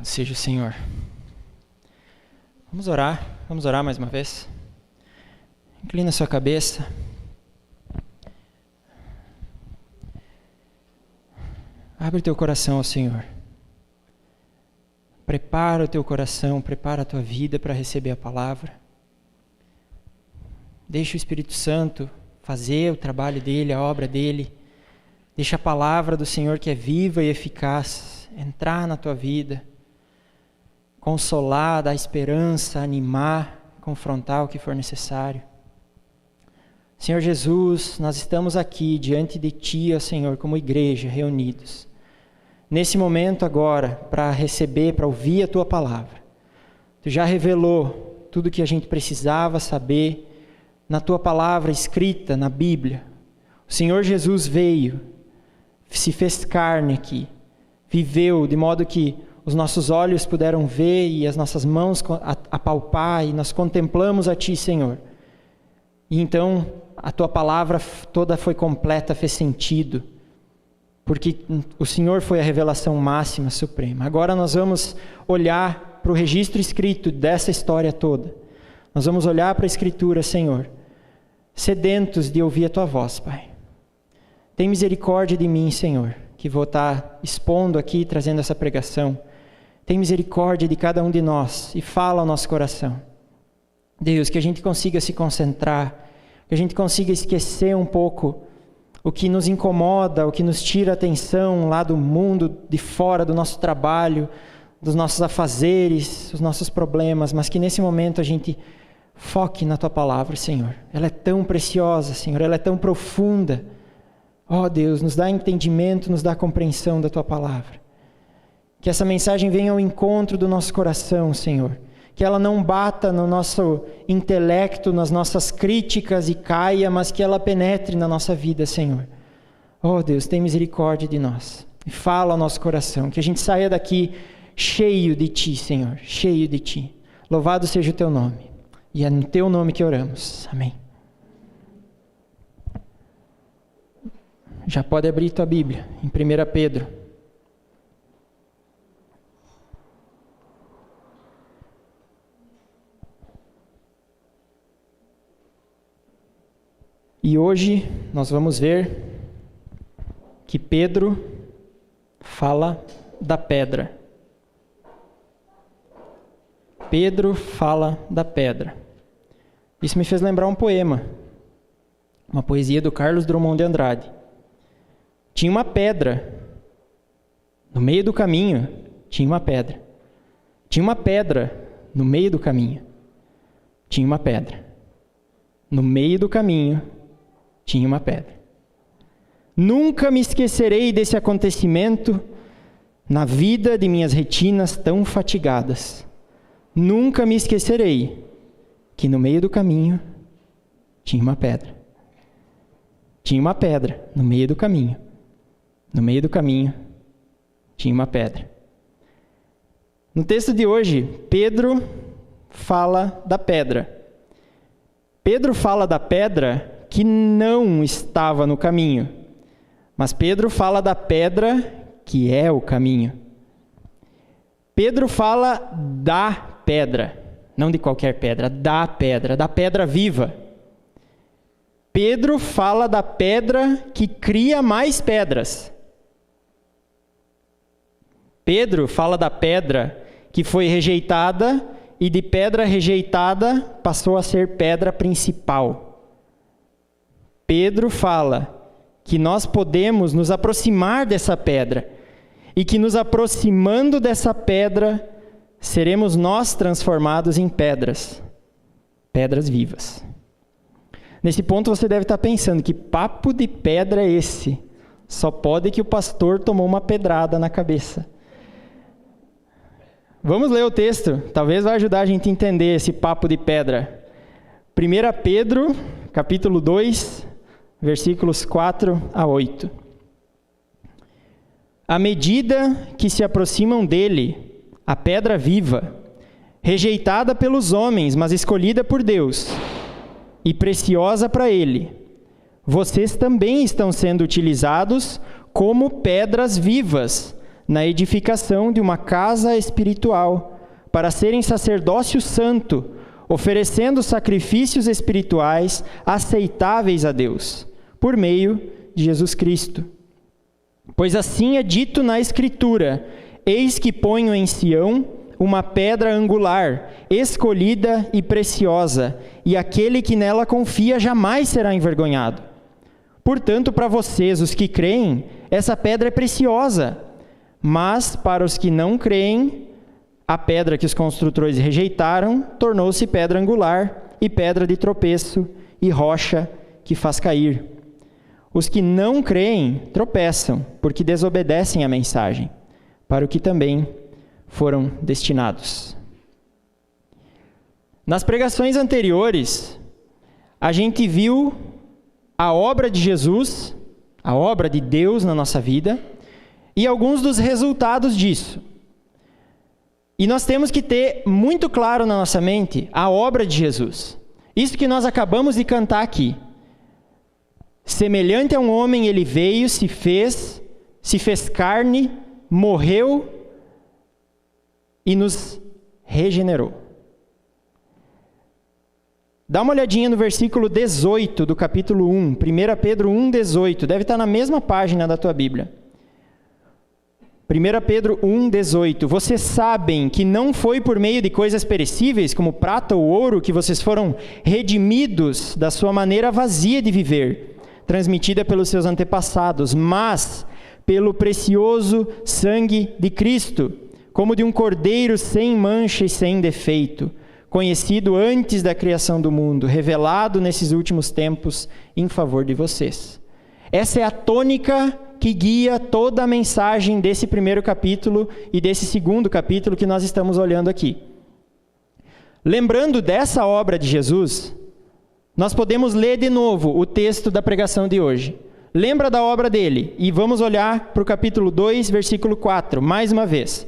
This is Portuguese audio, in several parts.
Seja o Senhor. Vamos orar mais uma vez. Inclina sua cabeça. Abre teu coração ao Senhor. Prepara o teu coração, prepara a tua vida para receber a palavra. Deixa o Espírito Santo fazer o trabalho dele, a obra dele. Deixa a palavra do Senhor, que é viva e eficaz, entrar na tua vida. Consolar, dar esperança, animar, confrontar o que for necessário. Senhor Jesus, nós estamos aqui diante de Ti, ó Senhor, como igreja, reunidos. Nesse momento agora, para receber, para ouvir a Tua palavra. Tu já revelou tudo o que a gente precisava saber na Tua palavra escrita na Bíblia. O Senhor Jesus veio, se fez carne aqui, viveu de modo que os nossos olhos puderam ver e as nossas mãos apalpar, e nós contemplamos a Ti, Senhor. E então a Tua palavra toda foi completa, fez sentido, porque o Senhor foi a revelação máxima, suprema. Agora nós vamos olhar para o registro escrito dessa história toda. Nós vamos olhar para a Escritura, Senhor, sedentos de ouvir a Tua voz, Pai. Tem misericórdia de mim, Senhor, que vou estar expondo aqui, trazendo essa pregação. Tem misericórdia de cada um de nós e fala ao nosso coração. Deus, que a gente consiga se concentrar, que a gente consiga esquecer um pouco o que nos incomoda, o que nos tira a atenção lá do mundo de fora, do nosso trabalho, dos nossos afazeres, os nossos problemas, mas que nesse momento a gente foque na Tua palavra, Senhor. Ela é tão preciosa, Senhor, ela é tão profunda. Ó Deus, nos dá entendimento, nos dá compreensão da Tua palavra. Que essa mensagem venha ao encontro do nosso coração, Senhor. Que ela não bata no nosso intelecto, nas nossas críticas e caia, mas que ela penetre na nossa vida, Senhor. Oh Deus, tem misericórdia de nós. E fala ao nosso coração. Que a gente saia daqui cheio de Ti, Senhor. Cheio de Ti. Louvado seja o Teu nome. E é no Teu nome que oramos. Amém. Já pode abrir tua Bíblia, em 1 Pedro. E hoje nós vamos ver que Pedro fala da pedra. Pedro fala da pedra. Isso me fez lembrar um poema, uma poesia do Carlos Drummond de Andrade. Tinha uma pedra, no meio do caminho tinha uma pedra. Tinha uma pedra no meio do caminho, tinha uma pedra. No meio do caminho tinha uma pedra. Nunca me esquecerei desse acontecimento na vida de minhas retinas tão fatigadas. Nunca me esquecerei que no meio do caminho tinha uma pedra. Tinha uma pedra no meio do caminho. No meio do caminho tinha uma pedra. No texto de hoje, Pedro fala da pedra. Pedro fala da pedra que não estava no caminho. Mas Pedro fala da pedra que é o caminho. Pedro fala da pedra, não de qualquer pedra, da pedra viva. Pedro fala da pedra que cria mais pedras. Pedro fala da pedra que foi rejeitada e de pedra rejeitada passou a ser pedra principal. Pedro fala que nós podemos nos aproximar dessa pedra e que nos aproximando dessa pedra seremos nós transformados em pedras vivas. Nesse ponto você deve estar pensando, que papo de pedra é esse? Só pode que o pastor tomou uma pedrada na cabeça. Vamos ler o texto, talvez vai ajudar a gente a entender esse papo de pedra. 1 Pedro, capítulo 2, versículos 4 a 8. À medida que se aproximam dele, a pedra viva, rejeitada pelos homens, mas escolhida por Deus, e preciosa para Ele, vocês também estão sendo utilizados como pedras vivas na edificação de uma casa espiritual, para serem sacerdócio santo, oferecendo sacrifícios espirituais aceitáveis a Deus, por meio de Jesus Cristo. Pois assim é dito na Escritura: eis que ponho em Sião uma pedra angular, escolhida e preciosa, e aquele que nela confia jamais será envergonhado. Portanto, para vocês, os que creem, essa pedra é preciosa, mas para os que não creem, a pedra que os construtores rejeitaram tornou-se pedra angular e pedra de tropeço e rocha que faz cair. Os que não creem tropeçam, porque desobedecem à mensagem, para o que também foram destinados. Nas pregações anteriores, a gente viu a obra de Jesus, a obra de Deus na nossa vida, e alguns dos resultados disso. E nós temos que ter muito claro na nossa mente a obra de Jesus. Isso que nós acabamos de cantar aqui. Semelhante a um homem, ele veio, se fez carne, morreu e nos regenerou. Dá uma olhadinha no versículo 18 do capítulo 1, 1 Pedro 1,18, deve estar na mesma página da tua Bíblia. 1 Pedro 1,18, vocês sabem que não foi por meio de coisas perecíveis, como prata ou ouro, que vocês foram redimidos da sua maneira vazia de viver, transmitida pelos seus antepassados, mas pelo precioso sangue de Cristo, como de um cordeiro sem mancha e sem defeito, conhecido antes da criação do mundo, revelado nesses últimos tempos em favor de vocês. Essa é a tônica que guia toda a mensagem desse primeiro capítulo e desse segundo capítulo que nós estamos olhando aqui. Lembrando dessa obra de Jesus, nós podemos ler de novo o texto da pregação de hoje. Lembra da obra dele e vamos olhar para o capítulo 2, versículo 4, mais uma vez.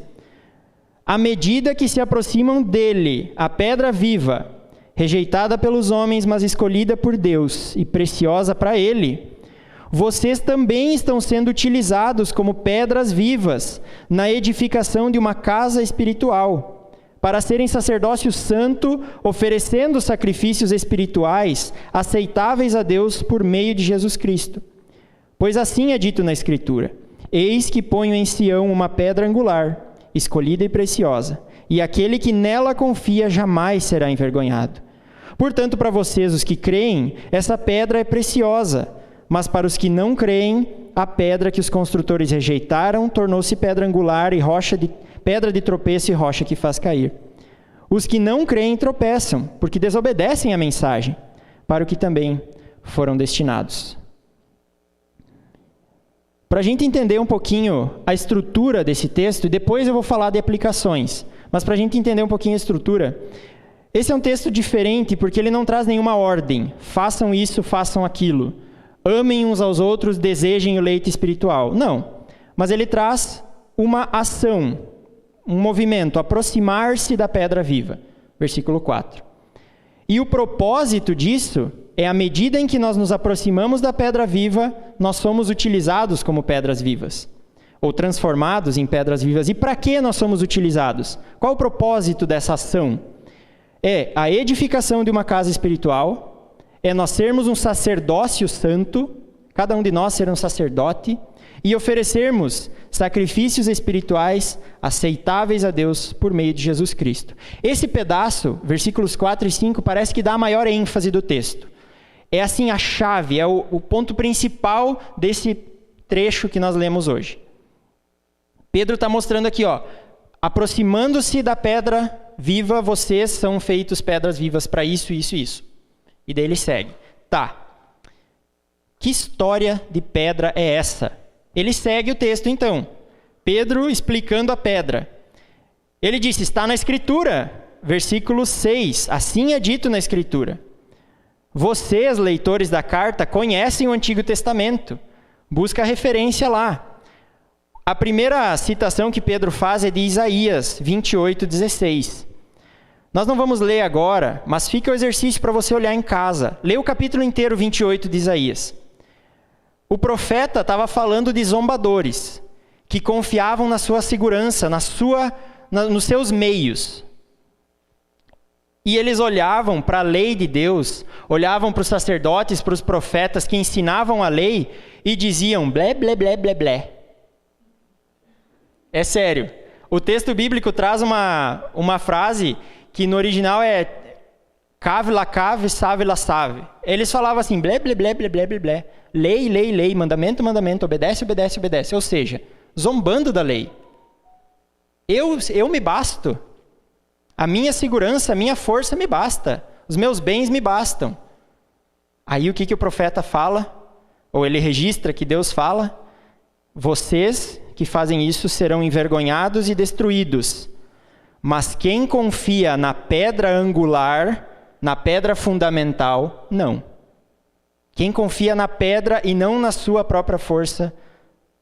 À medida que se aproximam dele, a pedra viva, rejeitada pelos homens, mas escolhida por Deus e preciosa para ele, vocês também estão sendo utilizados como pedras vivas na edificação de uma casa espiritual, para serem sacerdócio santo, oferecendo sacrifícios espirituais aceitáveis a Deus por meio de Jesus Cristo. Pois assim é dito na Escritura: eis que ponho em Sião uma pedra angular, escolhida e preciosa, e aquele que nela confia jamais será envergonhado. Portanto, para vocês, os que creem, essa pedra é preciosa, mas para os que não creem, a pedra que os construtores rejeitaram tornou-se pedra angular e pedra de tropeço e rocha que faz cair. Os que não creem tropeçam, porque desobedecem à mensagem, para o que também foram destinados. Para a gente entender um pouquinho a estrutura desse texto, e depois eu vou falar de aplicações, mas para a gente entender um pouquinho a estrutura, esse é um texto diferente porque ele não traz nenhuma ordem. Façam isso, façam aquilo. Amem uns aos outros, desejem o leite espiritual. Não, mas ele traz uma ação, um movimento, aproximar-se da pedra viva. Versículo 4. E o propósito disso é, à medida em que nós nos aproximamos da pedra viva, nós somos utilizados como pedras vivas, ou transformados em pedras vivas. E para que nós somos utilizados? Qual o propósito dessa ação? É a edificação de uma casa espiritual, é nós sermos um sacerdócio santo, cada um de nós ser um sacerdote, e oferecermos sacrifícios espirituais aceitáveis a Deus por meio de Jesus Cristo. Esse pedaço, versículos 4 e 5, parece que dá a maior ênfase do texto. É assim a chave, é o ponto principal desse trecho que nós lemos hoje. Pedro está mostrando aqui, aproximando-se da pedra viva, vocês são feitos pedras vivas para isso, isso e isso. E daí ele segue. Que história de pedra é essa? Ele segue o texto então. Pedro explicando a pedra. Ele disse, está na Escritura, versículo 6. Assim é dito na Escritura. Vocês, leitores da carta, conhecem o Antigo Testamento. Busca a referência lá. A primeira citação que Pedro faz é de Isaías 28:16. Nós não vamos ler agora, mas fica o exercício para você olhar em casa. Lê o capítulo inteiro 28 de Isaías. O profeta estava falando de zombadores, que confiavam na sua segurança, nos seus meios. E eles olhavam para a lei de Deus, olhavam para os sacerdotes, para os profetas que ensinavam a lei e diziam blé, blé, blé, blé, blé. É sério. O texto bíblico traz uma frase que no original é cave la cave, save la save. Eles falavam assim, blé, blé, blé, blé, blé, blé, blé. Lei, lei, lei, mandamento, mandamento, obedece, obedece, obedece. Ou seja, zombando da lei. Eu me basto. A minha segurança, a minha força me basta. Os meus bens me bastam. Aí o que o profeta fala? Ou ele registra que Deus fala? Vocês que fazem isso serão envergonhados e destruídos. Mas quem confia na pedra angular, na pedra fundamental, não. Quem confia na pedra e não na sua própria força,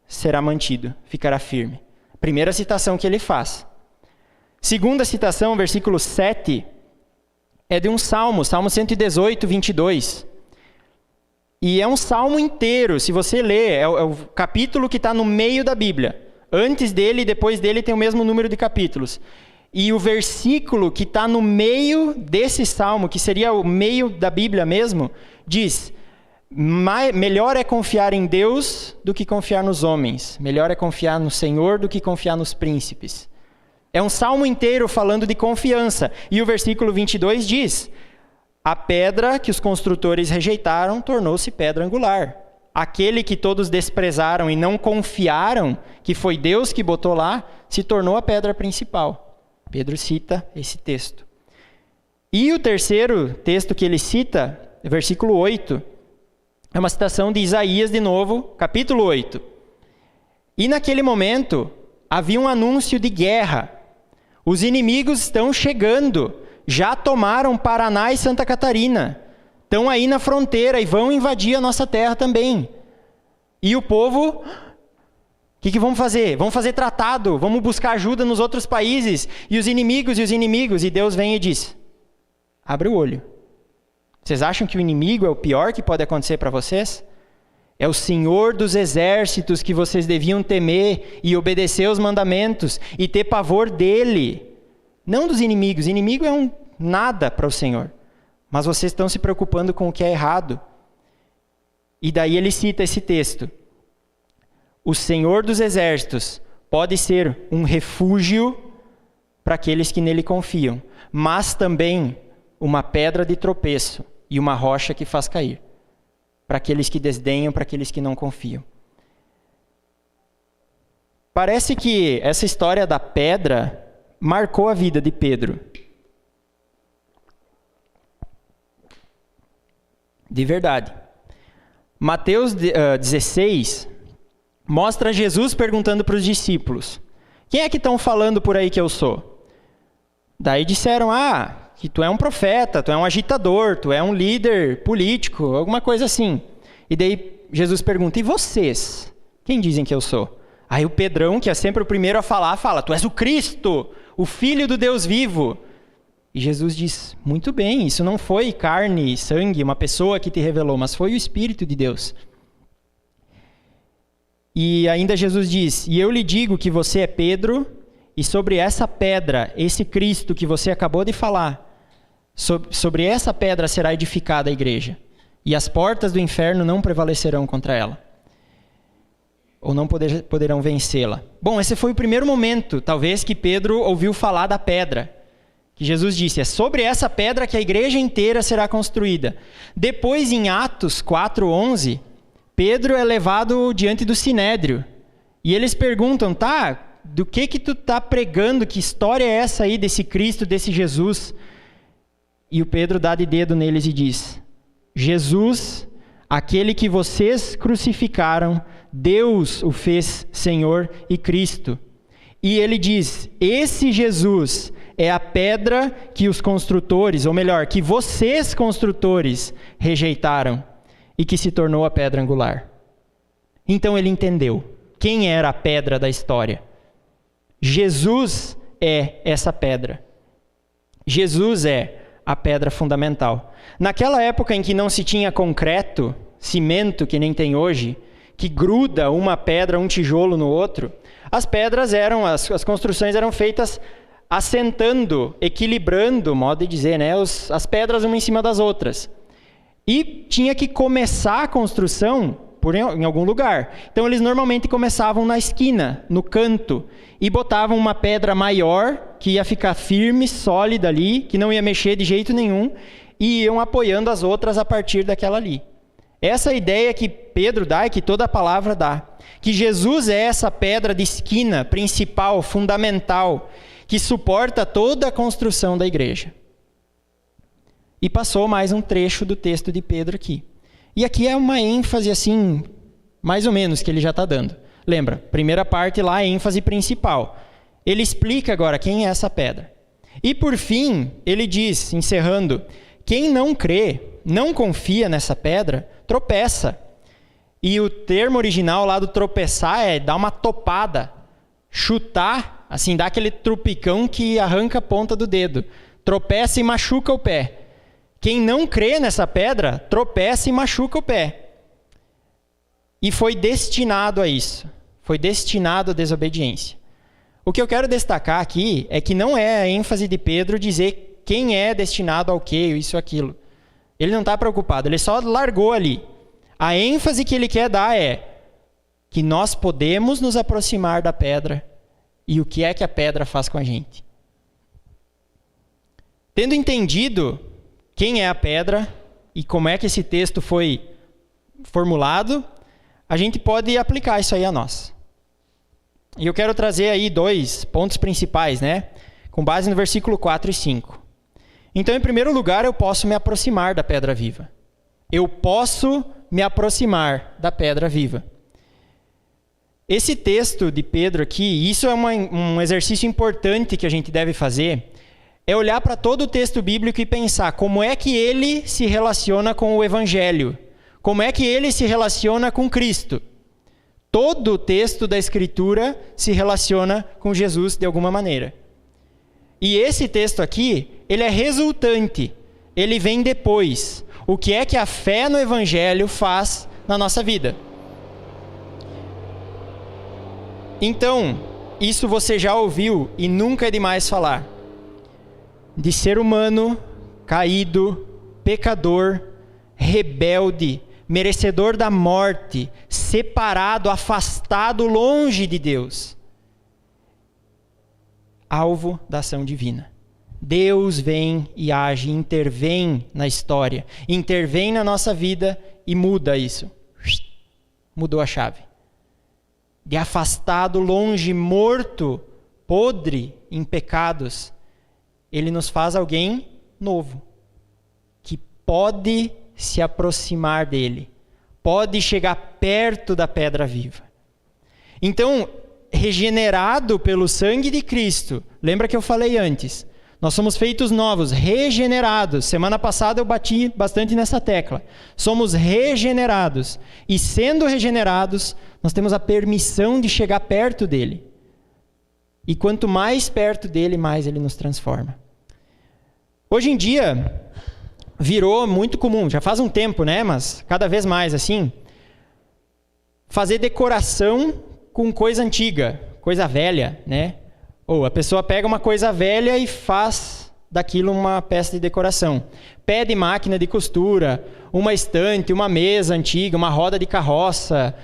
será mantido, ficará firme. Primeira citação que ele faz. Segunda citação, versículo 7, é de um salmo, Salmo 118, 22. E é um salmo inteiro, se você ler, é o capítulo que está no meio da Bíblia. Antes dele e depois dele tem o mesmo número de capítulos. E o versículo que está no meio desse salmo, que seria o meio da Bíblia mesmo, diz: melhor é confiar em Deus do que confiar nos homens. Melhor é confiar no Senhor do que confiar nos príncipes. É um salmo inteiro falando de confiança. E o versículo 22 diz: a pedra que os construtores rejeitaram tornou-se pedra angular. Aquele que todos desprezaram e não confiaram, que foi Deus que botou lá, se tornou a pedra principal. Pedro cita esse texto. E o terceiro texto que ele cita, versículo 8, é uma citação de Isaías de novo, capítulo 8. E naquele momento, havia um anúncio de guerra. Os inimigos estão chegando, já tomaram Paraná e Santa Catarina. Estão aí na fronteira e vão invadir a nossa terra também. E o povo... O que vamos fazer? Vamos fazer tratado, vamos buscar ajuda nos outros países. E os inimigos, e Deus vem e diz: abre o olho. Vocês acham que o inimigo é o pior que pode acontecer para vocês? É o Senhor dos exércitos que vocês deviam temer e obedecer os mandamentos e ter pavor dele. Não dos inimigos. O inimigo é nada para o Senhor. Mas vocês estão se preocupando com o que é errado. E daí ele cita esse texto. O Senhor dos exércitos pode ser um refúgio para aqueles que nele confiam, mas também uma pedra de tropeço e uma rocha que faz cair, para aqueles que desdenham, para aqueles que não confiam. Parece que essa história da pedra marcou a vida de Pedro. De verdade. Mateus 16... mostra Jesus perguntando para os discípulos: quem é que estão falando por aí que eu sou? Daí disseram: que tu é um profeta, tu é um agitador, tu é um líder político, alguma coisa assim. E daí Jesus pergunta: e vocês? Quem dizem que eu sou? Aí o Pedrão, que é sempre o primeiro a falar, fala: tu és o Cristo, o Filho do Deus vivo. E Jesus diz: muito bem, isso não foi carne e sangue, uma pessoa que te revelou, mas foi o Espírito de Deus. E ainda Jesus diz: e eu lhe digo que você é Pedro, e sobre essa pedra, esse Cristo que você acabou de falar, sobre essa pedra será edificada a igreja, e as portas do inferno não prevalecerão contra ela, ou não poderão vencê-la. Bom, esse foi o primeiro momento, talvez, que Pedro ouviu falar da pedra, que Jesus disse: é sobre essa pedra que a igreja inteira será construída. Depois, em Atos 4:11, Pedro é levado diante do Sinédrio. E eles perguntam: do que tu tá pregando? Que história é essa aí desse Cristo, desse Jesus? E o Pedro dá de dedo neles e diz: Jesus, aquele que vocês crucificaram, Deus o fez Senhor e Cristo. E ele diz: esse Jesus é a pedra que os construtores, ou melhor, que vocês construtores rejeitaram, e que se tornou a pedra angular. Então ele entendeu quem era a pedra da história. Jesus é essa pedra. Jesus é a pedra fundamental. Naquela época em que não se tinha concreto, cimento que nem tem hoje, que gruda uma pedra, um tijolo no outro, as pedras eram, as construções eram feitas assentando, equilibrando, modo de dizer, né, as pedras uma em cima das outras. E tinha que começar a construção em algum lugar. Então eles normalmente começavam na esquina, no canto, e botavam uma pedra maior, que ia ficar firme, sólida ali, que não ia mexer de jeito nenhum, e iam apoiando as outras a partir daquela ali. Essa ideia que Pedro dá e que toda a palavra dá, que Jesus é essa pedra de esquina principal, fundamental, que suporta toda a construção da igreja. E passou mais um trecho do texto de Pedro aqui. E aqui é uma ênfase assim, mais ou menos, que ele já está dando. Lembra, primeira parte lá é ênfase principal. Ele explica agora quem é essa pedra. E por fim, ele diz, encerrando, quem não crê, não confia nessa pedra, tropeça. E o termo original lá do tropeçar é dar uma topada, chutar, assim, dá aquele trupicão que arranca a ponta do dedo. Tropeça e machuca o pé. Quem não crê nessa pedra, tropeça e machuca o pé. E foi destinado a isso. Foi destinado à desobediência. O que eu quero destacar aqui é que não é a ênfase de Pedro dizer quem é destinado ao quê, isso ou aquilo. Ele não está preocupado, ele só largou ali. A ênfase que ele quer dar é que nós podemos nos aproximar da pedra e o que é que a pedra faz com a gente. Tendo entendido quem é a pedra e como é que esse texto foi formulado, a gente pode aplicar isso aí a nós. E eu quero trazer aí 2 pontos principais, né? Com base no versículo 4 e 5. Então, em primeiro lugar, eu posso me aproximar da pedra viva. Eu posso me aproximar da pedra viva. Esse texto de Pedro aqui, isso é um exercício importante que a gente deve fazer, é olhar para todo o texto bíblico e pensar como é que ele se relaciona com o Evangelho, como é que ele se relaciona com Cristo. Todo o texto da Escritura se relaciona com Jesus de alguma maneira. E esse texto aqui, ele é resultante, ele vem depois. O que é que a fé no Evangelho faz na nossa vida? Então, isso você já ouviu e nunca é demais falar. De ser humano, caído, pecador, rebelde, merecedor da morte, separado, afastado, longe de Deus. Alvo da ação divina. Deus vem e age, intervém na história, intervém na nossa vida e muda isso. Mudou a chave. De afastado, longe, morto, podre em pecados, ele nos faz alguém novo, que pode se aproximar dele, pode chegar perto da pedra viva. Então, regenerado pelo sangue de Cristo, lembra que eu falei antes, nós somos feitos novos, regenerados. Semana passada eu bati bastante nessa tecla. Somos regenerados. E sendo regenerados, nós temos a permissão de chegar perto dele. E quanto mais perto dele, mais ele nos transforma. Hoje em dia, virou muito comum, já faz um tempo, né? Mas cada vez mais assim, fazer decoração com coisa antiga, coisa velha, né? Ou a pessoa pega uma coisa velha e faz daquilo uma peça de decoração. Pede máquina de costura, uma estante, uma mesa antiga, uma roda de carroça,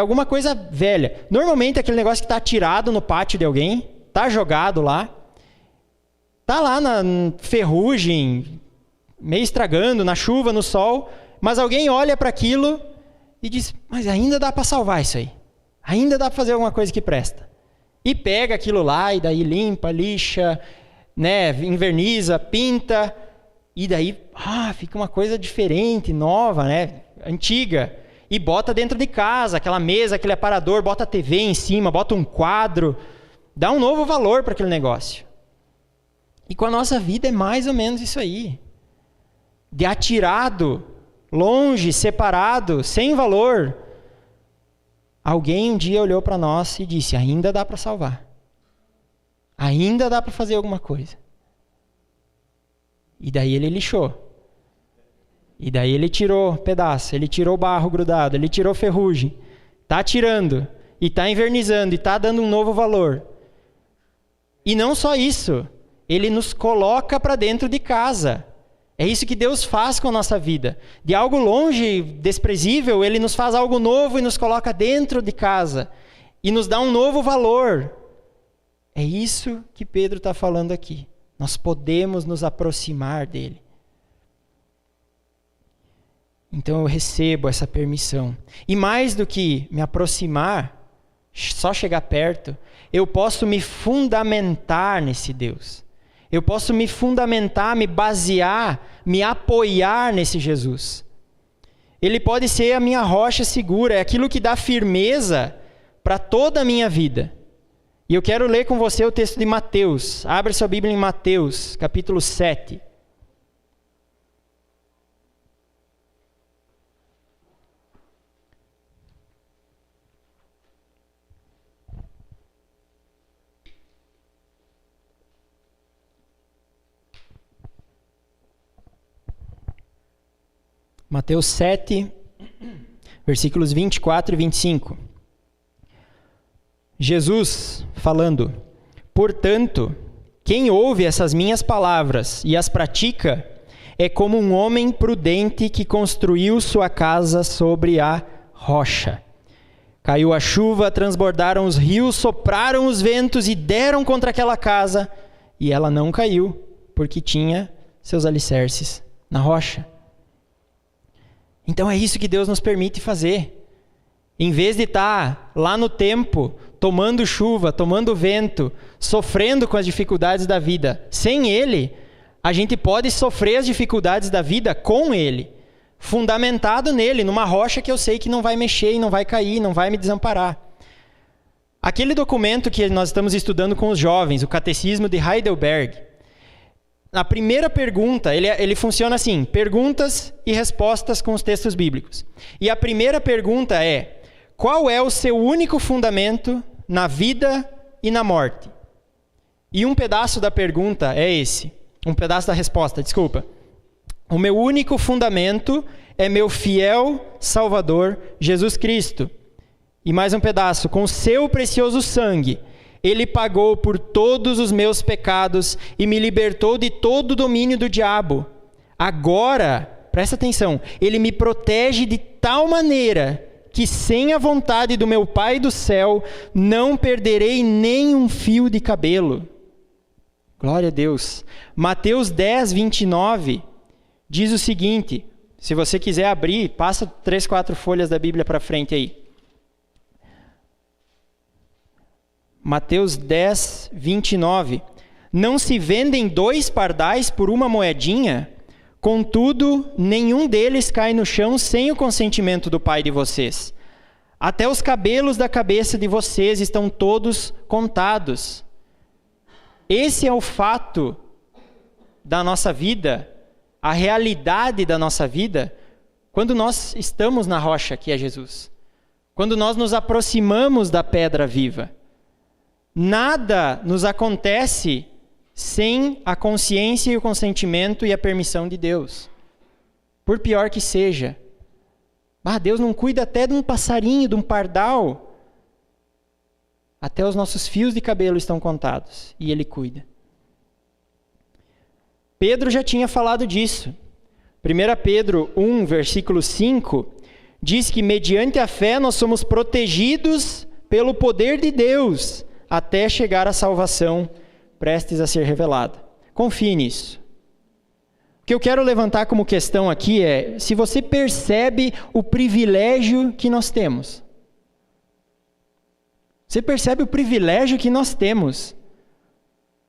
alguma coisa velha. Normalmente aquele negócio que está tirado no pátio de alguém, está jogado lá, está lá na ferrugem, meio estragando, na chuva, no sol, mas alguém olha para aquilo e diz, mas ainda dá para salvar isso aí. Ainda dá para fazer alguma coisa que presta. E pega aquilo lá, e daí limpa, lixa, né, inverniza, pinta, e daí fica uma coisa diferente, nova, né, antiga. E bota dentro de casa, aquela mesa, aquele aparador, bota a TV em cima, bota um quadro, dá um novo valor para aquele negócio. E com a nossa vida é mais ou menos isso aí. De atirado, longe, separado, sem valor. Alguém um dia olhou para nós e disse, ainda dá para salvar. Ainda dá para fazer alguma coisa. E daí ele lixou. E daí ele tirou pedaço, ele tirou barro grudado, ele tirou ferrugem. Está tirando. e está invernizando, e está dando um novo valor. E não só isso, Ele nos coloca para dentro de casa. É isso que Deus faz com a nossa vida. De algo longe, desprezível, Ele nos faz algo novo e nos coloca dentro de casa. E nos dá um novo valor. É isso que Pedro está falando aqui. Nós podemos nos aproximar dele. Então eu recebo essa permissão. E mais do que me aproximar, só chegar perto, eu posso me fundamentar nesse Deus. Eu posso me fundamentar, me basear, me apoiar nesse Jesus. Ele pode ser a minha rocha segura, é aquilo que dá firmeza para toda a minha vida. E eu quero ler com você o texto de Mateus. Abra sua Bíblia em Mateus, capítulo 7. Mateus 7, versículos 24 e 25. Jesus falando: portanto, quem ouve essas minhas palavras e as pratica, é como um homem prudente que construiu sua casa sobre a rocha. Caiu a chuva, transbordaram os rios, sopraram os ventos e deram contra aquela casa, e ela não caiu, porque tinha seus alicerces na rocha. Então é isso que Deus nos permite fazer. Em vez de estar lá no tempo, tomando chuva, tomando vento, sofrendo com as dificuldades da vida, sem Ele, a gente pode sofrer as dificuldades da vida com Ele, fundamentado nele, numa rocha que eu sei que não vai mexer e não vai cair, não vai me desamparar. Aquele documento que nós estamos estudando com os jovens, o Catecismo de Heidelberg, a primeira pergunta, ele funciona assim: perguntas e respostas com os textos bíblicos. E a primeira pergunta é: qual é o seu único fundamento na vida e na morte? E um pedaço da pergunta é esse. Um pedaço da resposta, desculpa. O meu único fundamento é meu fiel Salvador, Jesus Cristo. E mais um pedaço: com o seu precioso sangue, Ele pagou por todos os meus pecados e me libertou de todo o domínio do diabo. Agora, presta atenção, Ele me protege de tal maneira que sem a vontade do meu Pai do céu, não perderei nem um fio de cabelo. Glória a Deus. Mateus 10, 29 diz o seguinte, se você quiser abrir, passa 3, 4 folhas da Bíblia para frente aí. Mateus 10, 29. Não se vendem 2 pardais por uma moedinha? Contudo, nenhum deles cai no chão sem o consentimento do Pai de vocês. Até os cabelos da cabeça de vocês estão todos contados. Esse é o fato da nossa vida, a realidade da nossa vida, quando nós estamos na rocha que é Jesus. Quando nós nos aproximamos da pedra viva. Nada nos acontece sem a consciência e o consentimento e a permissão de Deus. Por pior que seja. Deus não cuida até de um passarinho, de um pardal. Até os nossos fios de cabelo estão contados. E Ele cuida. Pedro já tinha falado disso. 1 Pedro 1, versículo 5, diz que mediante a fé nós somos protegidos pelo poder de Deus, até chegar à salvação prestes a ser revelada. Confie nisso. O que eu quero levantar como questão aqui é se você percebe o privilégio que nós temos. Você percebe o privilégio que nós temos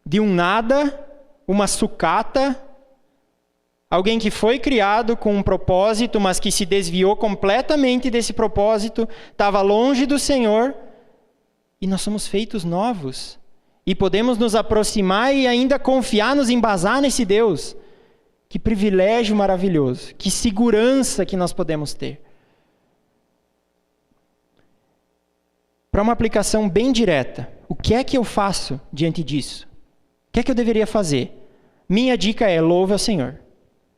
de um nada, uma sucata, alguém que foi criado com um propósito, mas que se desviou completamente desse propósito, estava longe do Senhor. E nós somos feitos novos. E podemos nos aproximar e ainda confiar, nos embasar nesse Deus. Que privilégio maravilhoso. Que segurança que nós podemos ter. Para uma aplicação bem direta, o que é que eu faço diante disso? O que é que eu deveria fazer? Minha dica é: louve ao Senhor.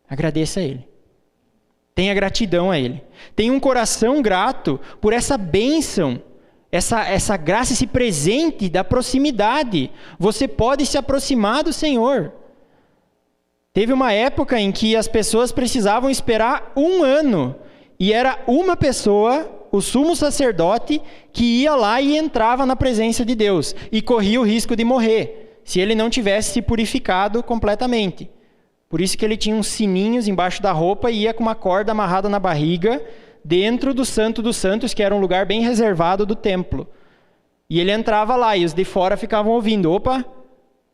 Agradeça a Ele. Tenha gratidão a Ele. Tenha um coração grato por essa bênção essa graça, esse presente da proximidade. Você pode se aproximar do Senhor. Teve uma época em que as pessoas precisavam esperar 1 ano, e era uma pessoa, o sumo sacerdote, que ia lá e entrava na presença de Deus, e corria o risco de morrer, se ele não tivesse se purificado completamente. Por isso que ele tinha uns sininhos embaixo da roupa e ia com uma corda amarrada na barriga, dentro do Santo dos Santos, que era um lugar bem reservado do templo. E ele entrava lá, e os de fora ficavam ouvindo. Opa,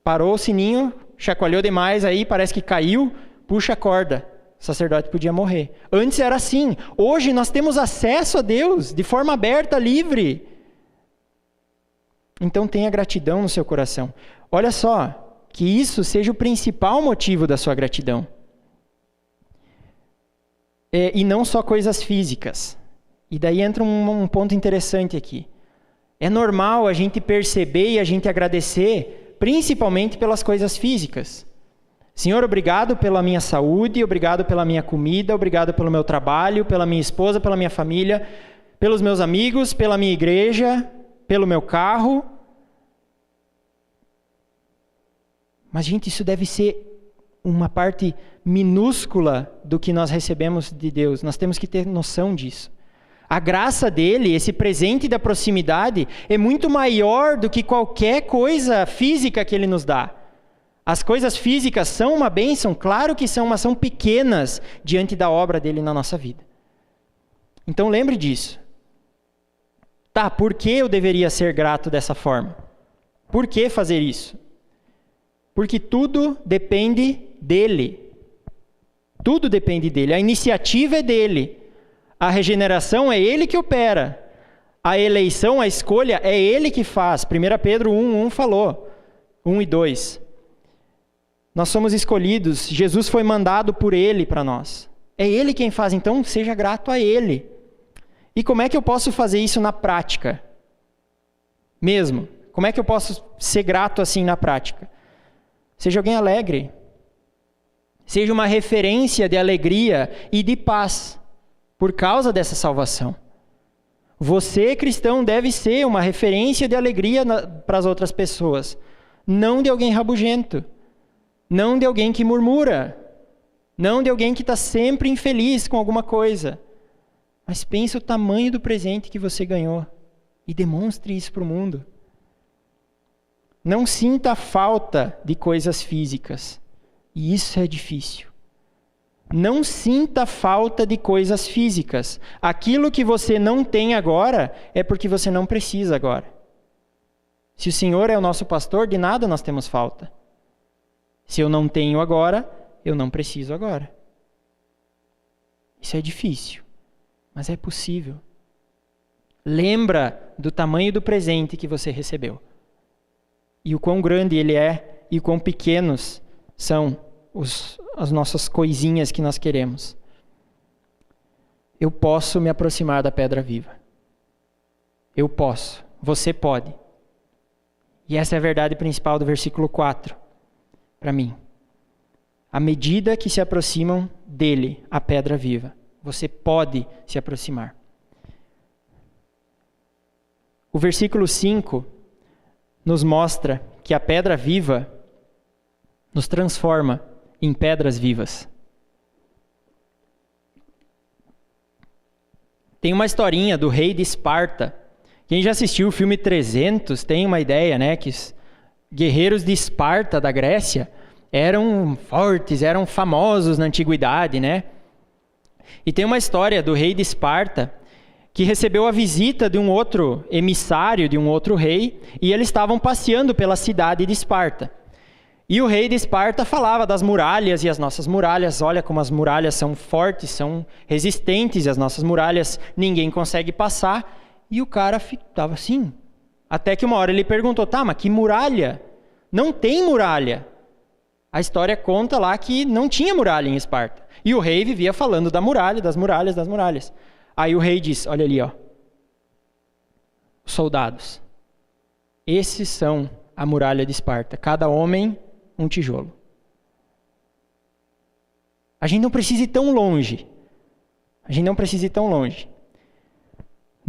parou o sininho, chacoalhou demais aí, parece que caiu, puxa a corda. O sacerdote podia morrer. Antes era assim. Hoje nós temos acesso a Deus de forma aberta, livre. Então tenha gratidão no seu coração. Olha só, que isso seja o principal motivo da sua gratidão. E não só coisas físicas. E daí entra um ponto interessante aqui. É normal a gente perceber e a gente agradecer, principalmente pelas coisas físicas. Senhor, obrigado pela minha saúde, obrigado pela minha comida, obrigado pelo meu trabalho, pela minha esposa, pela minha família, pelos meus amigos, pela minha igreja, pelo meu carro. Mas, gente, isso deve ser uma parte minúscula do que nós recebemos de Deus. Nós temos que ter noção disso. A graça dele, esse presente da proximidade, é muito maior do que qualquer coisa física que ele nos dá. As coisas físicas são uma bênção, claro que são, mas são pequenas diante da obra dele na nossa vida. Então lembre disso. Tá, por que eu deveria ser grato dessa forma? Por que fazer isso? Porque tudo depende dele. Tudo depende dele. A iniciativa é dele. A regeneração é ele que opera. A eleição, a escolha, é ele que faz. 1 Pedro 1:1 falou. 1 e 2. Nós somos escolhidos. Jesus foi mandado por ele para nós. É ele quem faz, então seja grato a ele. E como é que eu posso fazer isso na prática? Mesmo. Como é que eu posso ser grato assim na prática? Seja alguém alegre. Seja uma referência de alegria e de paz por causa dessa salvação. Você, cristão, deve ser uma referência de alegria para as outras pessoas. Não de alguém rabugento. Não de alguém que murmura. Não de alguém que está sempre infeliz com alguma coisa. Mas pense o tamanho do presente que você ganhou e demonstre isso para o mundo. Não sinta falta de coisas físicas. E isso é difícil. Não sinta falta de coisas físicas. Aquilo que você não tem agora é porque você não precisa agora. Se o Senhor é o nosso pastor, de nada nós temos falta. Se eu não tenho agora, eu não preciso agora. Isso é difícil, mas é possível. Lembra do tamanho do presente que você recebeu. E o quão grande ele é e o quão pequenos são as nossas coisinhas que nós queremos. Eu posso me aproximar da pedra viva. Eu posso. Você pode. E essa é a verdade principal do versículo 4, para mim. À medida que se aproximam dele, a pedra viva, você pode se aproximar. O versículo 5 nos mostra que a pedra viva nos transforma em pedras vivas. Tem uma historinha do rei de Esparta. Quem já assistiu o filme 300 tem uma ideia, né? Que os guerreiros de Esparta, da Grécia, eram fortes, eram famosos na antiguidade, né? E tem uma história do rei de Esparta que recebeu a visita de um outro emissário, de um outro rei, e eles estavam passeando pela cidade de Esparta. E o rei de Esparta falava das muralhas, e as nossas muralhas, olha como as muralhas são fortes, são resistentes, e as nossas muralhas ninguém consegue passar. E o cara estava assim. Até que uma hora ele perguntou, tá, mas que muralha? Não tem muralha. A história conta lá que não tinha muralha em Esparta. E o rei vivia falando da muralha, das muralhas, das muralhas. Aí o rei diz, olha ali, ó. Soldados. Esses são a muralha de Esparta. Cada homem um tijolo. A gente não precisa ir tão longe. A gente não precisa ir tão longe.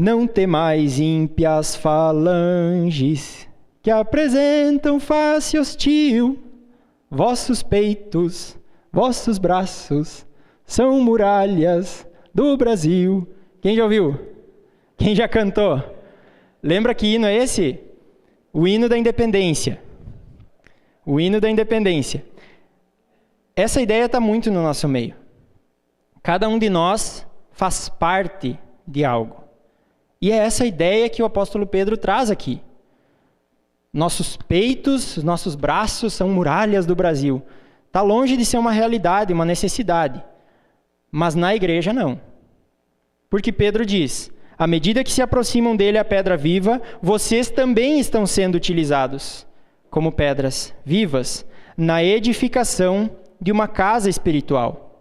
Não temais ímpias falanges, que apresentam face hostil. Vossos peitos, vossos braços, são muralhas do Brasil. Quem já ouviu? Quem já cantou? Lembra que hino é esse? O hino da independência. O hino da independência. Essa ideia está muito no nosso meio. Cada um de nós faz parte de algo. E é essa ideia que o apóstolo Pedro traz aqui. Nossos peitos, nossos braços são muralhas do Brasil. Está longe de ser uma realidade, uma necessidade. Mas na igreja não. Porque Pedro diz, à medida que se aproximam dele a pedra viva, vocês também estão sendo utilizados como pedras vivas na edificação de uma casa espiritual.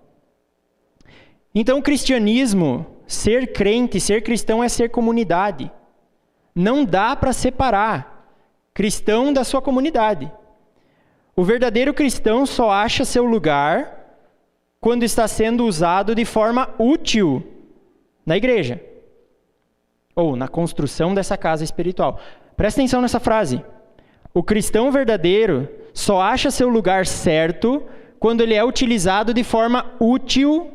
Então o cristianismo, ser crente, ser cristão é ser comunidade. Não dá para separar cristão da sua comunidade. O verdadeiro cristão só acha seu lugar quando está sendo usado de forma útil na igreja, ou na construção dessa casa espiritual. Presta atenção nessa frase. O cristão verdadeiro só acha seu lugar certo quando ele é utilizado de forma útil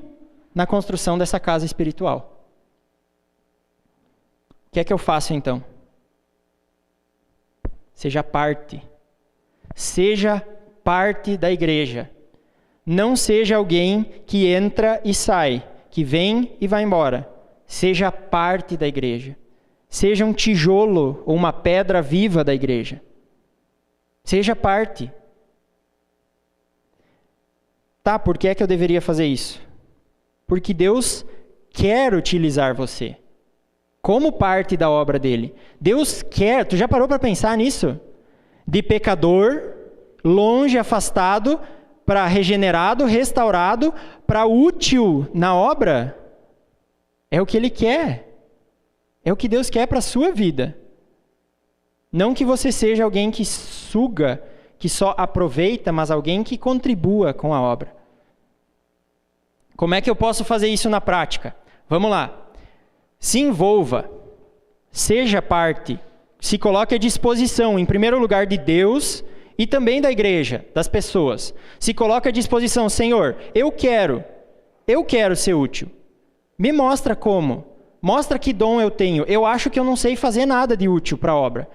na construção dessa casa espiritual. O que é que eu faço então? Seja parte. Seja parte da igreja. Não seja alguém que entra e sai, que vem e vai embora. Seja parte da igreja. Seja um tijolo ou uma pedra viva da igreja. Seja parte. Tá, por que é que eu deveria fazer isso? Porque Deus quer utilizar você como parte da obra dele. Deus quer, tu já parou para pensar nisso? De pecador, longe, afastado, para regenerado, restaurado, para útil na obra. É o que ele quer. É o que Deus quer para a sua vida. Não que você seja alguém que suga, que só aproveita, mas alguém que contribua com a obra. Como é que eu posso fazer isso na prática? Vamos lá. Se envolva, seja parte, se coloque à disposição, em primeiro lugar, de Deus e também da igreja, das pessoas. Se coloque à disposição, Senhor, eu quero ser útil. Me mostra como. Mostra que dom eu tenho. Eu acho que eu não sei fazer nada de útil para a obra.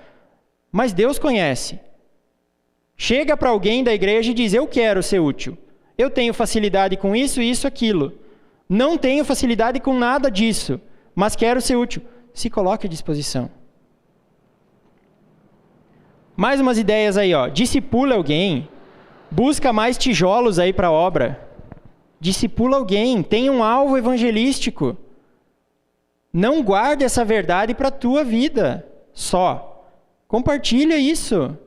Mas Deus conhece. Chega para alguém da igreja e diz, eu quero ser útil. Eu tenho facilidade com isso, isso, aquilo. Não tenho facilidade com nada disso, mas quero ser útil. Se coloque à disposição. Mais umas ideias aí, ó. Discipula alguém. Busca mais tijolos aí para a obra. Discipula alguém. Tem um alvo evangelístico. Não guarde essa verdade para a tua vida só. Compartilha isso.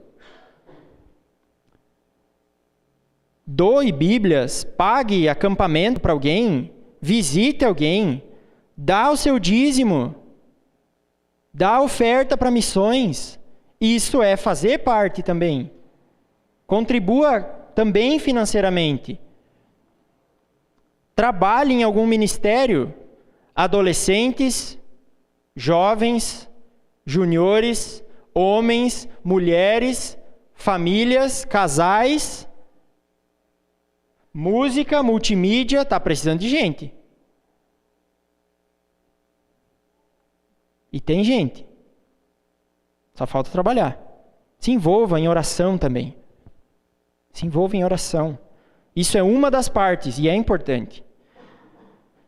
Doe Bíblias, pague acampamento para alguém, visite alguém, dá o seu dízimo, dá oferta para missões. Isso é fazer parte também. Contribua também financeiramente. Trabalhe em algum ministério. Adolescentes, jovens, juniores, homens, mulheres, famílias, casais, música, multimídia, está precisando de gente. E tem gente. Só falta trabalhar. Se envolva em oração também. Se envolva em oração. Isso é uma das partes e é importante.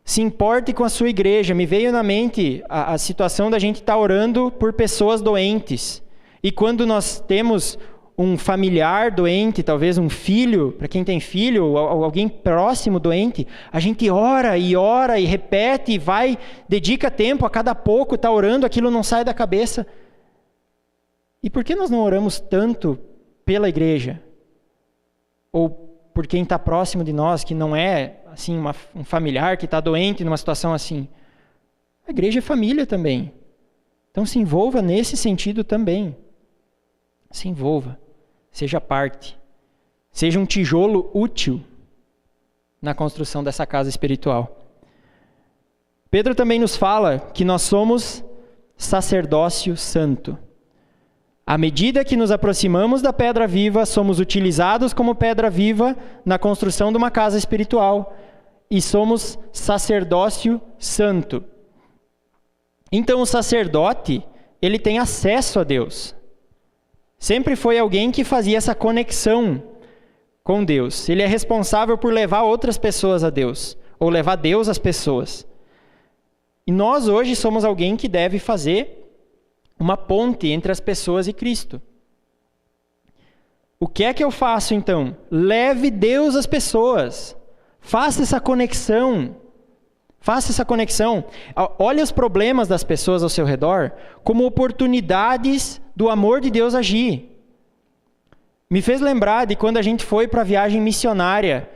Se importe com a sua igreja. Me veio na mente a situação da gente estar orando por pessoas doentes. E quando nós temos um familiar doente, talvez um filho, para quem tem filho, ou alguém próximo doente, a gente ora e repete, e vai, dedica tempo, a cada pouco está orando, aquilo não sai da cabeça. E por que nós não oramos tanto pela igreja? Ou por quem está próximo de nós, que não é assim um familiar que está doente numa situação assim? A igreja é família também. Então se envolva nesse sentido também. Se envolva. Seja parte. Seja um tijolo útil na construção dessa casa espiritual. Pedro também nos fala que nós somos sacerdócio santo. À medida que nos aproximamos da pedra viva, somos utilizados como pedra viva na construção de uma casa espiritual e somos sacerdócio santo. Então o sacerdote, ele tem acesso a Deus. Sempre foi alguém que fazia essa conexão com Deus. Ele é responsável por levar outras pessoas a Deus, ou levar Deus às pessoas. E nós hoje somos alguém que deve fazer uma ponte entre as pessoas e Cristo. O que é que eu faço então? Leve Deus às pessoas. Faça essa conexão. Faça essa conexão. Olhe os problemas das pessoas ao seu redor como oportunidades do amor de Deus agir. Me fez lembrar de quando a gente foi para a viagem missionária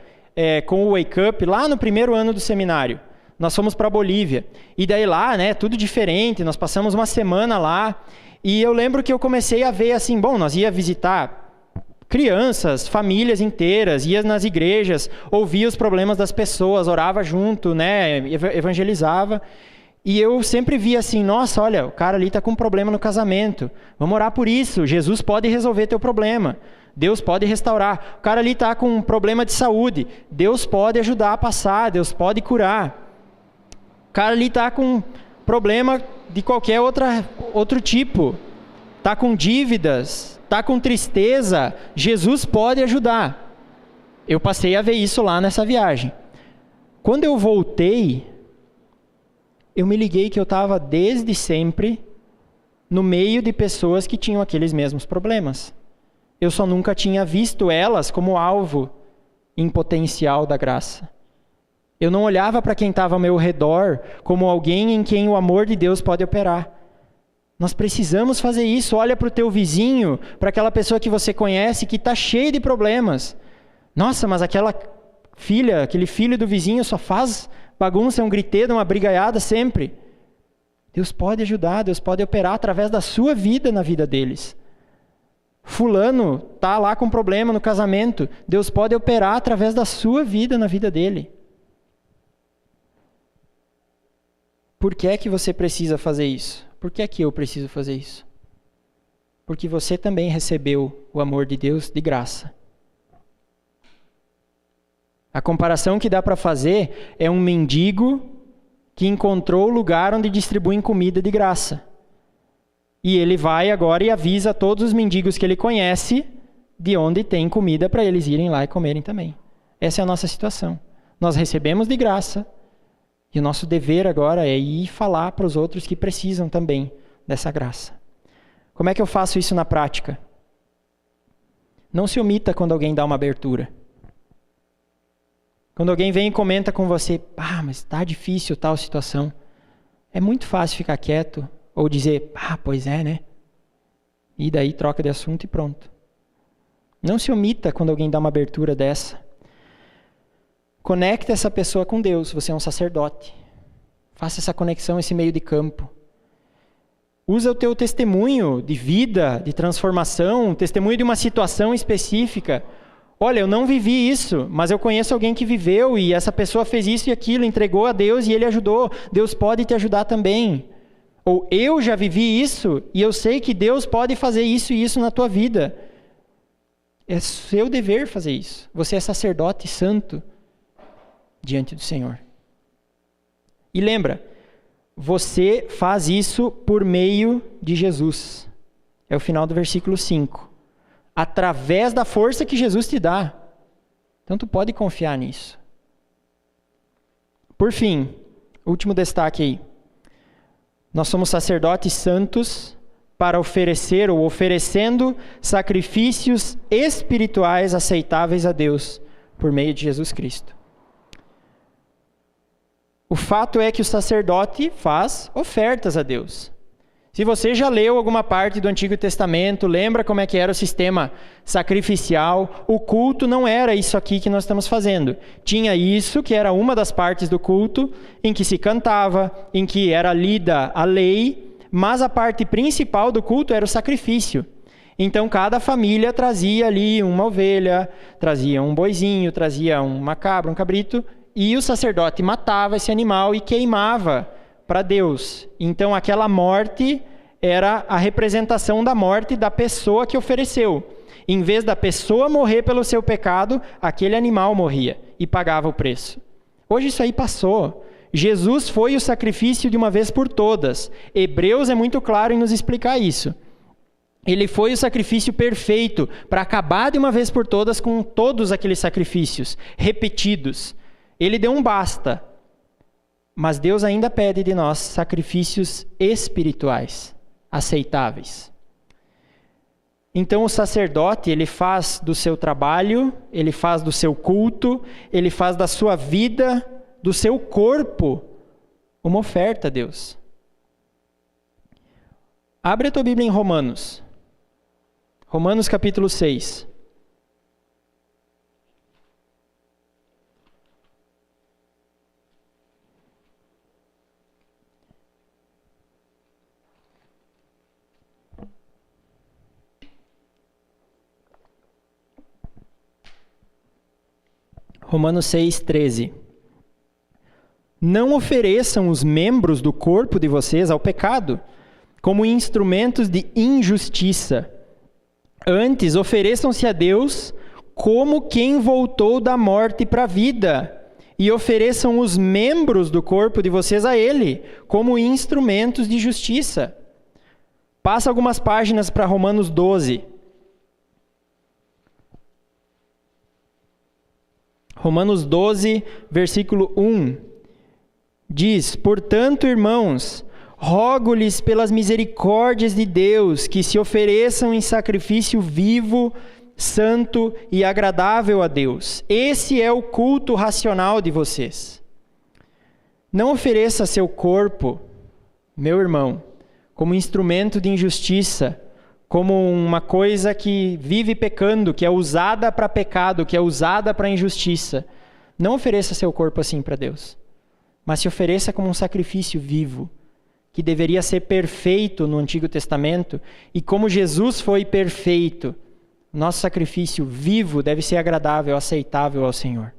com o Wake Up, lá no primeiro ano do seminário. Nós fomos para a Bolívia. E daí lá, tudo diferente, nós passamos uma semana lá. E eu lembro que eu comecei a ver assim, nós ia visitar crianças, famílias inteiras, ia nas igrejas, ouvia os problemas das pessoas, orava junto, evangelizava. E eu sempre via assim, nossa, olha, o cara ali está com um problema no casamento. Vamos orar por isso, Jesus pode resolver teu problema. Deus pode restaurar. O cara ali está com um problema de saúde. Deus pode ajudar a passar, Deus pode curar. O cara ali está com problema de qualquer outro tipo. Está com dívidas, está com tristeza. Jesus pode ajudar. Eu passei a ver isso lá nessa viagem. Quando eu voltei, eu me liguei que eu estava desde sempre no meio de pessoas que tinham aqueles mesmos problemas. Eu só nunca tinha visto elas como alvo em potencial da graça. Eu não olhava para quem estava ao meu redor como alguém em quem o amor de Deus pode operar. Nós precisamos fazer isso. Olha para o teu vizinho, para aquela pessoa que você conhece que está cheia de problemas. Nossa, mas aquele filho do vizinho só faz bagunça, é um griteiro, uma brigaiada sempre. Deus pode ajudar, Deus pode operar através da sua vida na vida deles. Fulano está lá com problema no casamento. Deus pode operar através da sua vida na vida dele. Por que é que você precisa fazer isso? Por que é que eu preciso fazer isso? Porque você também recebeu o amor de Deus de graça. A comparação que dá para fazer é um mendigo que encontrou o lugar onde distribuem comida de graça. E ele vai agora e avisa todos os mendigos que ele conhece de onde tem comida para eles irem lá e comerem também. Essa é a nossa situação. Nós recebemos de graça. E o nosso dever agora é ir falar para os outros que precisam também dessa graça. Como é que eu faço isso na prática? Não se omita quando alguém dá uma abertura. Quando alguém vem e comenta com você, mas está difícil tal situação. É muito fácil ficar quieto ou dizer, pois é, né? E daí troca de assunto e pronto. Não se omita quando alguém dá uma abertura dessa. Conecte essa pessoa com Deus, você é um sacerdote. Faça essa conexão, esse meio de campo. Usa o teu testemunho de vida, de transformação, testemunho de uma situação específica. Olha, eu não vivi isso, mas eu conheço alguém que viveu e essa pessoa fez isso e aquilo, entregou a Deus e ele ajudou. Deus pode te ajudar também. Ou eu já vivi isso e eu sei que Deus pode fazer isso e isso na tua vida. É seu dever fazer isso. Você é sacerdote santo diante do Senhor. E lembra, você faz isso por meio de Jesus. É o final do versículo 5. Através da força que Jesus te dá. Então tu pode confiar nisso. Por fim, último destaque aí. Nós somos sacerdotes santos para oferecer ou oferecendo sacrifícios espirituais aceitáveis a Deus por meio de Jesus Cristo. O fato é que o sacerdote faz ofertas a Deus. Se você já leu alguma parte do Antigo Testamento, lembra como é que era o sistema sacrificial, o culto não era isso aqui que nós estamos fazendo. Tinha isso, que era uma das partes do culto, em que se cantava, em que era lida a lei, mas a parte principal do culto era o sacrifício. Então cada família trazia ali uma ovelha, trazia um boizinho, trazia uma cabra, um cabrito, e o sacerdote matava esse animal e queimava para Deus. Então aquela morte era a representação da morte da pessoa que ofereceu. Em vez da pessoa morrer pelo seu pecado, aquele animal morria e pagava o preço. Hoje isso aí passou. Jesus foi o sacrifício de uma vez por todas. Hebreus é muito claro em nos explicar isso. Ele foi o sacrifício perfeito para acabar de uma vez por todas com todos aqueles sacrifícios repetidos. Ele deu um basta. Mas Deus ainda pede de nós sacrifícios espirituais, aceitáveis. Então o sacerdote, ele faz do seu trabalho, ele faz do seu culto, ele faz da sua vida, do seu corpo, uma oferta a Deus. Abre a tua Bíblia em Romanos. Romanos capítulo 6. Romanos 6, 13. Não ofereçam os membros do corpo de vocês ao pecado, como instrumentos de injustiça. Antes, ofereçam-se a Deus como quem voltou da morte para a vida, e ofereçam os membros do corpo de vocês a Ele, como instrumentos de justiça. Passa algumas páginas para Romanos 12. Romanos 12, versículo 1, diz: Portanto, irmãos, rogo-lhes pelas misericórdias de Deus que se ofereçam em sacrifício vivo, santo e agradável a Deus. Esse é o culto racional de vocês. Não ofereça seu corpo, meu irmão, como instrumento de injustiça, como uma coisa que vive pecando, que é usada para pecado, que é usada para injustiça. Não ofereça seu corpo assim para Deus, mas se ofereça como um sacrifício vivo, que deveria ser perfeito no Antigo Testamento, e como Jesus foi perfeito, nosso sacrifício vivo deve ser agradável, aceitável ao Senhor.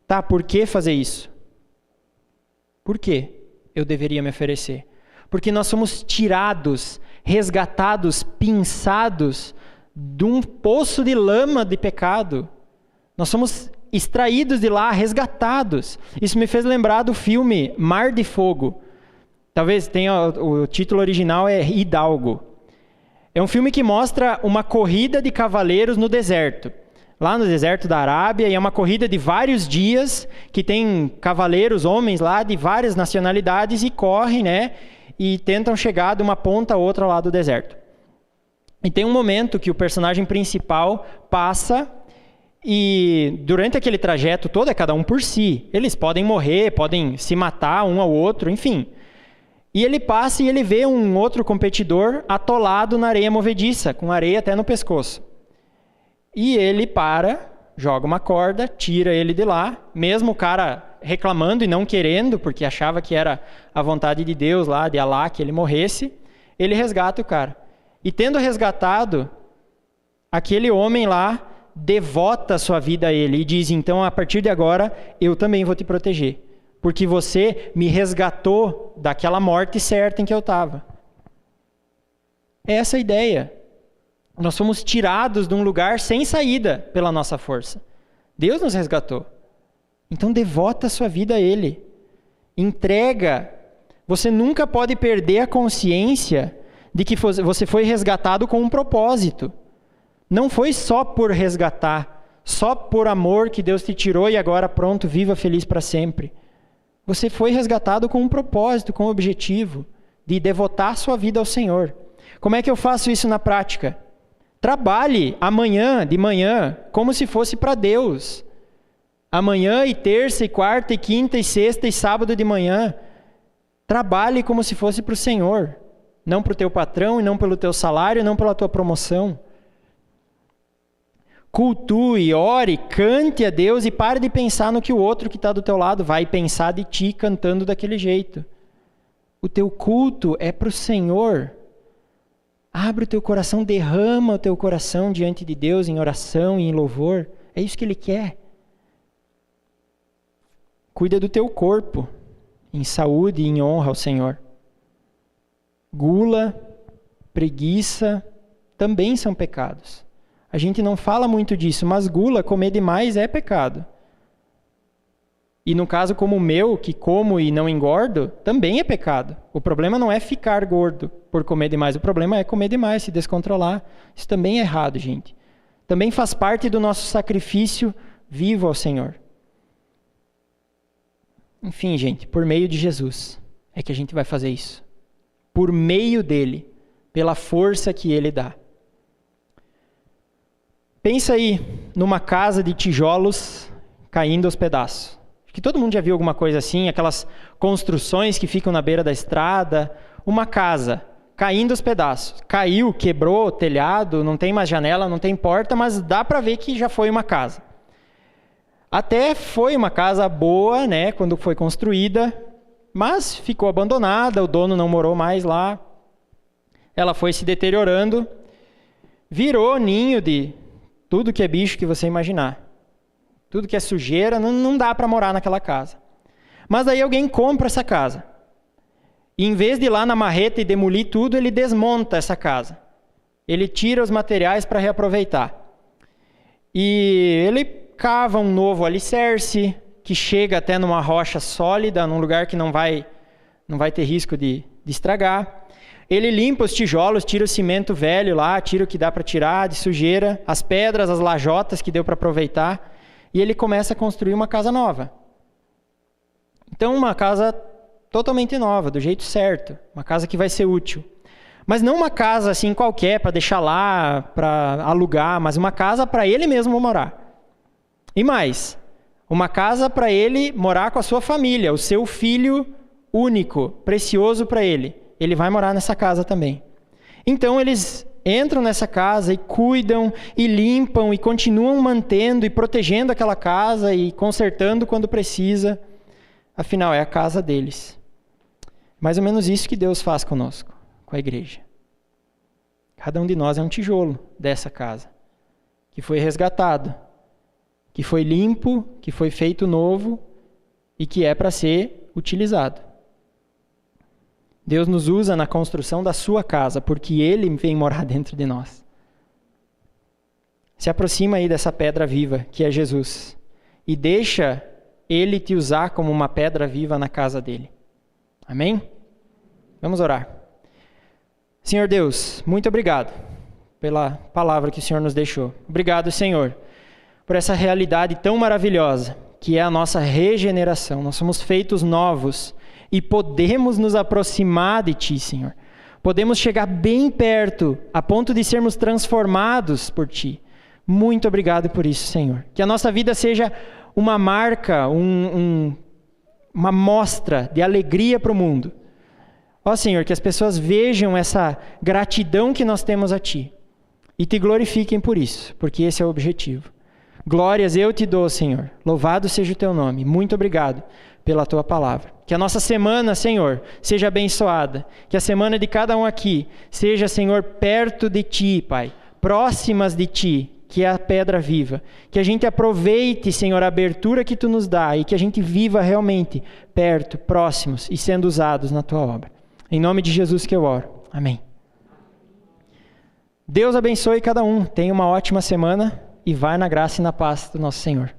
Tá, por que fazer isso? Por que eu deveria me oferecer? Porque nós somos tirados, resgatados, pinçados de um poço de lama de pecado. Nós somos extraídos de lá, resgatados. Isso me fez lembrar do filme Mar de Fogo. Talvez tenha o título original é Hidalgo. É um filme que mostra uma corrida de cavaleiros no deserto. Lá no deserto da Arábia, e é uma corrida de vários dias, que tem cavaleiros, homens lá de várias nacionalidades, e correm, né? E tentam chegar de uma ponta a outra lá do deserto. E tem um momento que o personagem principal passa, e durante aquele trajeto todo é cada um por si. Eles podem morrer, podem se matar um ao outro, enfim. E ele passa e ele vê um outro competidor atolado na areia movediça, com areia até no pescoço. E ele para, joga uma corda, tira ele de lá, mesmo o cara reclamando e não querendo, porque achava que era a vontade de Deus lá, de Alá, que ele morresse, ele resgata o cara. E tendo resgatado, aquele homem lá devota a sua vida a ele e diz: então, a partir de agora, eu também vou te proteger, porque você me resgatou daquela morte certa em que eu estava. É essa a ideia. Nós fomos tirados de um lugar sem saída pela nossa força. Deus nos resgatou. Então devota a sua vida a Ele. Entrega. Você nunca pode perder a consciência de que você foi resgatado com um propósito. Não foi só por resgatar, só por amor que Deus te tirou e agora pronto, viva feliz para sempre. Você foi resgatado com um propósito, com um objetivo de devotar sua vida ao Senhor. Como é que eu faço isso na prática? Trabalhe amanhã, de manhã, como se fosse para Deus. Amanhã e terça e quarta e quinta e sexta e sábado de manhã. Trabalhe como se fosse para o Senhor. Não para o teu patrão e não pelo teu salário, não pela tua promoção. Cultue, ore, cante a Deus e pare de pensar no que o outro que está do teu lado vai pensar de ti cantando daquele jeito. O teu culto é para o Senhor. Abre o teu coração, derrama o teu coração diante de Deus em oração e em louvor. É isso que Ele quer. Cuida do teu corpo. em saúde e em honra ao Senhor. Gula, preguiça, também são pecados. A gente não fala muito disso, mas gula, comer demais, é pecado. E no caso como o meu, que como e não engordo, também é pecado. O problema não é ficar gordo por comer demais, o problema é comer demais, se descontrolar. Isso também é errado, gente. Também faz parte do nosso sacrifício vivo ao Senhor. Enfim, gente, por meio de Jesus é que a gente vai fazer isso. Por meio dele, pela força que ele dá. Pensa aí numa casa de tijolos caindo aos pedaços. Acho que todo mundo já viu alguma coisa assim, aquelas construções que ficam na beira da estrada. Uma casa caindo aos pedaços. Caiu, quebrou o telhado, não tem mais janela, não tem porta, mas dá para ver que já foi uma casa. Até foi uma casa boa, né, quando foi construída, mas ficou abandonada, o dono não morou mais lá. Ela foi se deteriorando, virou ninho de tudo que é bicho que você imaginar. Tudo que é sujeira, não dá para morar naquela casa. Mas aí alguém compra essa casa. E em vez de ir lá na marreta e demolir tudo, ele desmonta essa casa. Ele tira os materiais para reaproveitar. E ele cava um novo alicerce, que chega até numa rocha sólida, num lugar que não vai ter risco de estragar. Ele limpa os tijolos, tira o cimento velho lá, tira o que dá para tirar de sujeira, as pedras, as lajotas que deu para aproveitar. E ele começa a construir uma casa nova. Então, uma casa totalmente nova, do jeito certo. Uma casa que vai ser útil. Mas não uma casa assim qualquer, para deixar lá, para alugar, mas uma casa para ele mesmo morar. E mais, uma casa para ele morar com a sua família, o seu filho único, precioso para ele. Ele vai morar nessa casa também. Então, eles entram nessa casa e cuidam e limpam e continuam mantendo e protegendo aquela casa e consertando quando precisa. Afinal, é a casa deles. Mais ou menos isso que Deus faz conosco, com a igreja. Cada um de nós é um tijolo dessa casa, que foi resgatado, que foi limpo, que foi feito novo e que é para ser utilizado. Deus nos usa na construção da sua casa, porque Ele vem morar dentro de nós. Se aproxima aí dessa pedra viva, que é Jesus, e deixa Ele te usar como uma pedra viva na casa dEle. Amém? Vamos orar. Senhor Deus, muito obrigado pela palavra que o Senhor nos deixou. Obrigado, Senhor, por essa realidade tão maravilhosa, que é a nossa regeneração. Nós somos feitos novos, e podemos nos aproximar de Ti, Senhor. Podemos chegar bem perto, a ponto de sermos transformados por Ti. Muito obrigado por isso, Senhor. Que a nossa vida seja uma marca, uma mostra de alegria para o mundo. Ó Senhor, que as pessoas vejam essa gratidão que nós temos a Ti e Te glorifiquem por isso, porque esse é o objetivo. Glórias eu Te dou, Senhor. Louvado seja o Teu nome. Muito obrigado pela Tua palavra. Que a nossa semana, Senhor, seja abençoada. Que a semana de cada um aqui seja, Senhor, perto de Ti, Pai. Próximas de Ti, que é a pedra viva. Que a gente aproveite, Senhor, a abertura que Tu nos dá e que a gente viva realmente perto, próximos e sendo usados na Tua obra. Em nome de Jesus que eu oro. Amém. Deus abençoe cada um. Tenha uma ótima semana e vai na graça e na paz do nosso Senhor.